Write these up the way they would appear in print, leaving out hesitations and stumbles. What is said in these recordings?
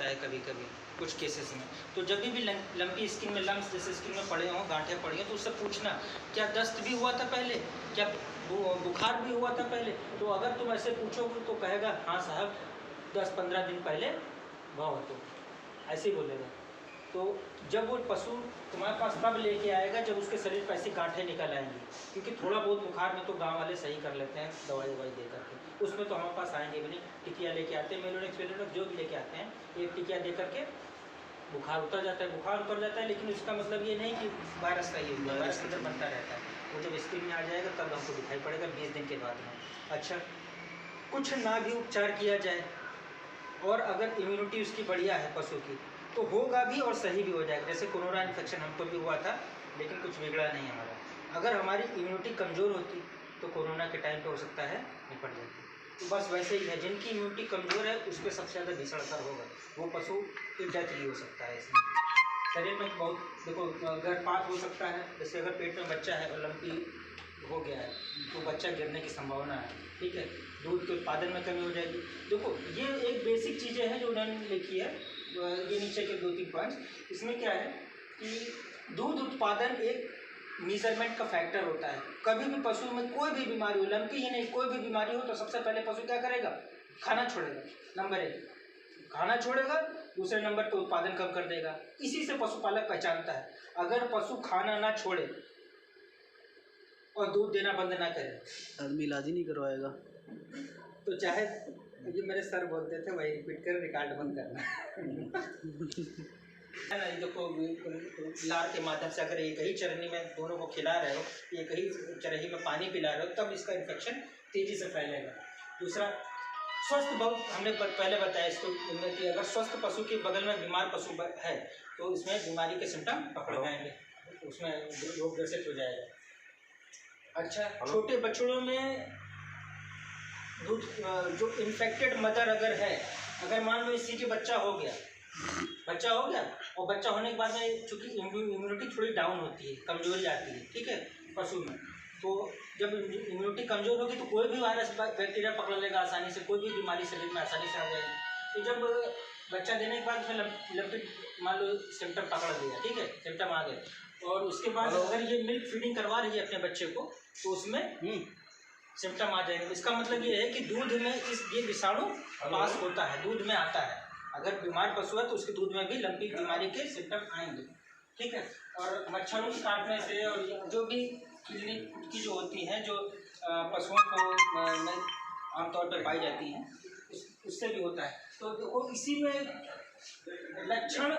जाता है कभी कभी कुछ केसेस में। तो जब भी लंपी स्किन में लम्स जैसे स्किन में पड़े हों, गांठें पड़ी हों, तो उससे पूछना क्या दस्त भी हुआ था पहले, क्या बुखार भी हुआ था पहले। तो अगर तुम ऐसे पूछोगे तो कहेगा हाँ साहब 10-15 दिन पहले हुआ हो, तो ऐसे ही बोलेगा। तो जब वो पशु तुम्हारे पास तब लेके आएगा जब उसके शरीर पर ऐसी गांठें निकल आएंगी, क्योंकि थोड़ा बहुत बुखार में तो गांव वाले सही कर लेते हैं दवाई दे करके, उसमें तो हमारे पास आएंगे भी नहीं। टिकिया लेके आते हैं, मेलोनेक्स जो भी लेके आते हैं, एक टिकिया दे करके बुखार उतर जाता है। बुखार उतर जाता है, लेकिन उसका मतलब ये नहीं कि वायरस का ये हुआ, वायरस अंदर बनता रहता है। वो जब स्किन में आ जाएगा तब हमको दिखाई पड़ेगा 20 दिन के बाद में। अच्छा, कुछ ना भी उपचार किया जाए और अगर इम्यूनिटी उसकी बढ़िया है पशु की, तो होगा भी और सही भी हो जाएगा। जैसे कोरोना इन्फेक्शन हमको भी हुआ था, लेकिन कुछ बिगड़ा नहीं हमारा। अगर हमारी इम्यूनिटी कमज़ोर होती तो कोरोना के टाइम पे हो सकता है निपट जाती। तो बस वैसे ही है, जिनकी इम्यूनिटी कमज़ोर है उस पर सबसे ज़्यादा भीषण असर होगा, वो पशु की डेथ भी हो सकता है। इसमें शरीर में बहुत देखो गर्भपात हो सकता है, जैसे अगर पेट में बच्चा है और लंपी हो गया है तो बच्चा गिरने की संभावना है, ठीक है। दूध के उत्पादन में कमी हो जाएगी। देखो ये एक बेसिक चीज़ें हैं जो उन्होंने लिखी है, ये नीचे के 2-3 पॉइंट्स। इसमें क्या है कि दूध उत्पादन एक मेजरमेंट का फैक्टर होता है। कभी भी पशु में कोई भी बीमारी हो, लंपी ही नहीं कोई भी बीमारी हो, तो सबसे पहले पशु क्या करेगा, खाना छोड़ेगा। नंबर 1 खाना छोड़ेगा, दूसरे नंबर पर उत्पादन कम कर देगा। इसी से पशुपालक पहचानता है। अगर पशु खाना ना छोड़े और दूध देना बंद ना करे, आदमी इलाज ही नहीं करवाएगा। तो चाहे ये मेरे सर बोलते थे वही रिपीट कर रिकॉर्ड बंद करना है ना। देखो लार के माध्यम से अगर एक ही चरनी में दोनों को खिला रहे हो, एक ही चरही में पानी पिला रहे हो, तब इसका इन्फेक्शन तेज़ी से फैलेगा। दूसरा, स्वस्थ बहुत हमने पहले बताया इसको कि अगर स्वस्थ पशु के बगल में बीमार पशु है तो इसमें बीमारी के सिम्टम पकड़ जाएंगे, उसमें रोग ग्रसित हो जाएगा। अच्छा, छोटे बछड़ों में दूध जो इन्फेक्टेड मदर अगर है, अगर मान लो इसी के बच्चा हो गया और बच्चा होने के बाद में चूँकि इम्यूनिटी थोड़ी डाउन होती है, कमजोरी आती है, ठीक है पशु में। तो जब इम्यूनिटी कमज़ोर होगी तो कोई भी वायरस बैक्टीरिया पकड़ लेगा आसानी से, कोई भी बीमारी शरीर में आसानी से आ जाएगी। तो जब बच्चा देने के बाद उसमें लंपी मान लो सिम्टम पकड़ लिया, ठीक है, सिम्टम आ गए, और उसके बाद अगर ये मिल्क फीडिंग करवा रही है अपने बच्चे को तो उसमें सिम्टम आ जाएंगे। इसका मतलब ये है कि दूध में ये विषाणु पास होता है, दूध में आता है। अगर बीमार पशु है तो उसके दूध में भी लंपी बीमारी के सिम्टम आएंगे, ठीक है। और मच्छरों के काटने से और जो भी क्लिनिक की जो होती हैं, जो पशुओं को आमतौर पर पाई जाती हैं, उससे भी होता है। तो देखो इसी में लक्षण,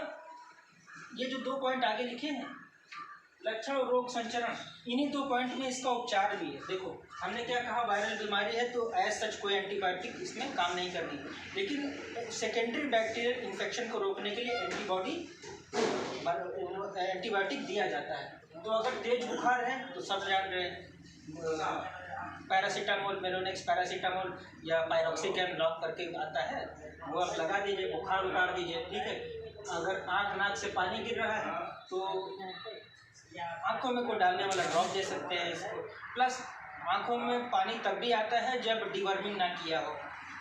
ये जो 2 पॉइंट आगे लिखे हैं, लक्षण और रोग संचरण, इन्हीं 2 पॉइंट में इसका उपचार भी है। देखो हमने क्या कहा, वायरल बीमारी है तो एज सच कोई एंटीबायोटिक इसमें काम नहीं करती, लेकिन सेकेंडरी बैक्टीरियल इन्फेक्शन को रोकने के लिए एंटीबायोटिक दिया जाता है। तो अगर तेज बुखार है तो सब जान रहे हैं, पैरासीटामोल, मेलोनेक्स पैरासीटामोल या पायरोक्सिकैम लॉक करके आता है, वो आप लगा दीजिए, बुखार उतार दीजिए, ठीक है। अगर आँख नाक से पानी गिर रहा है तो आँखों में कोई डालने वाला ड्रॉप दे सकते हैं इसको। प्लस आँखों में पानी तब भी आता है जब डिवर्मिंग ना किया हो।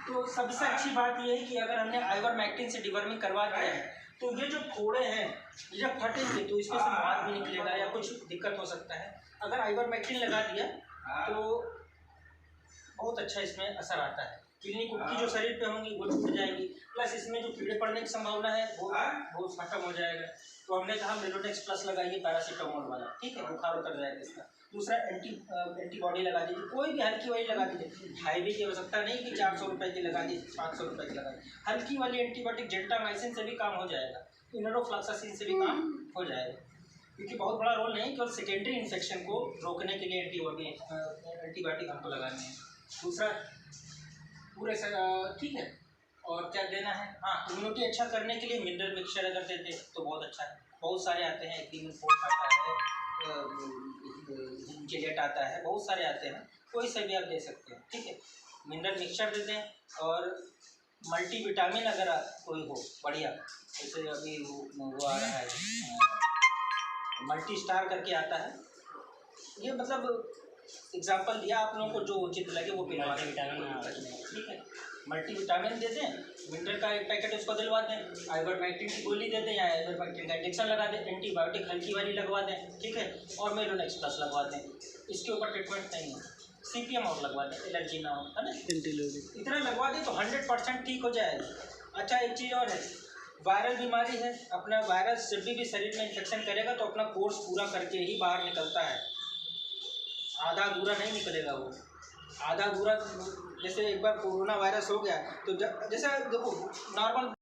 तो सबसे अच्छी बात यह है कि अगर हमने आइवरमेक्टिन से डिवर्मिंग करवा दिया है तो ये जो फोड़े हैं ये जब फटेंगे तो इसमें से मवाद भी निकलेगा या कुछ दिक्कत हो सकता है। अगर आइवरमेक्टिन लगा दिया तो बहुत अच्छा इसमें असर आता है। किडनी कुटकी जो शरीर पे होंगी वो छूट जाएगी, प्लस इसमें जो कीड़े पड़ने की संभावना है वो खत्म हो जाएगा। तो हमने कहा मेलोनेक्स प्लस लगाइए पैरासीटामोल वाला, ठीक है, बुखार उतर जाएगा इसका। दूसरा एंटीबॉडी लगा दीजिए, कोई भी हल्की वाली लगा दीजिए, हाईवी की आवश्यकता नहीं कि 400 रुपये की लगा दीजिए, 500 रुपये की लगा दीजिए। हल्की वाली एंटीबायोटिक जेंटामाइसिन से भी काम हो जाएगा, इनरोफ्लॉक्सासिन से भी काम हो जाएगा, क्योंकि बहुत बड़ा रोल नहीं केवल सेकेंडरी इन्फेक्शन को रोकने के लिए एंटीबायोटिक हमको लगानी है। दूसरा पूरे ठीक है, और क्या देना है, हाँ इम्यूनिटी अच्छा करने के लिए मिनरल मिक्सचर अगर देते तो बहुत अच्छा है। बहुत सारे आते हैं, एक्टिव फोर्स आता है, जिलेट आता है, बहुत सारे आते हैं, कोई से भी आप दे सकते हैं, ठीक है। मिनरल मिक्सचर दे दें, और मल्टीविटामिन अगर कोई हो बढ़िया, जैसे अभी वो आ रहा है मल्टी स्टार करके आता है, ये मतलब एग्जाम्पल दिया आप लोगों को, जो उचित लगे वो पिलवा दें, ठीक है। मल्टीविटामिन दे दें, विंटर का एक पैकेट उसको दिलवा दें, आइवरमेक्टिन की गोली दे दें या आइवरमेक्टिन का इंजेक्शन लगा दें, एंटीबायोटिक हल्की वाली लगवा दें, ठीक है, और मेलोनेक्स प्लस लगवा दें। इसके ऊपर ट्रीटमेंट नहीं है, CPM और लगवा दें, एलर्जी ना हो, है ना, एंटीलोडिक। इतना लगवा दें तो 100% ठीक हो जाएगा। अच्छा एक चीज़ और है, वायरल बीमारी है, अपना वायरस जब भी शरीर में इन्फेक्शन करेगा तो अपना कोर्स पूरा करके ही बाहर निकलता है, आधा अधूरा नहीं निकलेगा वो। आधा अधूरा जैसे एक बार कोरोना वायरस हो गया तो जैसे देखो नॉर्मल